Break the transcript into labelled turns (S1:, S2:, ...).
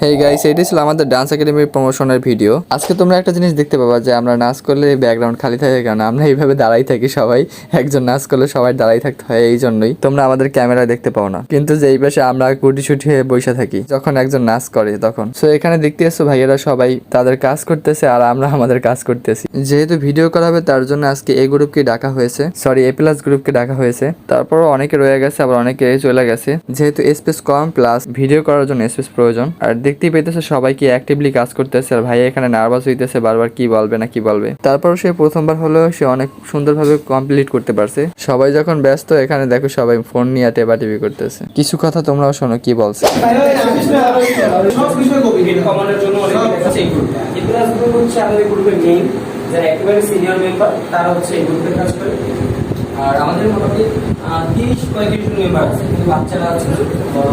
S1: Hey guys, এটাই ছিল আমাদের ডান্স একাডেমির প্রমোশনের ভিডিও। আজকে তোমরা একটা জিনিস দেখতে পাবা যে আমরা নাচ করলে ব্যাকগ্রাউন্ড খালি থাকে কেন, আমরা এইভাবে দাঁড়াই থাকি সবাই। একজন নাচ করলে সবাই দাঁড়াই থাকতে হয়, এই জন্যই তোমরা আমাদের ক্যামেরায় দেখতে পাও না। কিন্তু যে এই পাশে আমরা গুটিসুটি হয়ে বসে থাকি যখন একজন নাচ করে তখন। সো এখানে দেখতে এসো ভাইয়েরা সবাই তাদের কাজ করতেছে আর আমরা আমাদের কাজ করতেছি। যেহেতু ভিডিও করা হবে তার জন্য আজকে এ গ্রুপকে ডাকা হয়েছে, সরি এ প্লাস গ্রুপকে ডাকা হয়েছে। তারপরও অনেকে রয়ে গেছে, আবার অনেকে চলে গেছে, যেহেতু স্পেস কম প্লাস ভিডিও করার জন্য স্পেস প্রয়োজন। আর দেখতেই পেতেছে সবাই কি অ্যাক্টিভলি কাজ করতেছে, আর ভাই এখানে নার্ভাস হইতেছে বারবার কি বলবে না কি বলবে। তারপর সে প্রথমবার হলেও সে অনেক সুন্দরভাবে কমপ্লিট করতে পারছে। সবাই যখন ব্যস্ত, এখানে দেখো সবাই ফোন নিয়ে টেপাটিপি করতেছে। কিছু কথা তোমরাও শোনো কি বলছে।
S2: যারা একেবারে সিনিয়র মেম্বার তারা হচ্ছে এই গ্রুপে কাজ করে। আর আমাদের মোটামুটি 30-35 জন মেম্বার আছে, কিন্তু বাচ্চারা আছে, বড়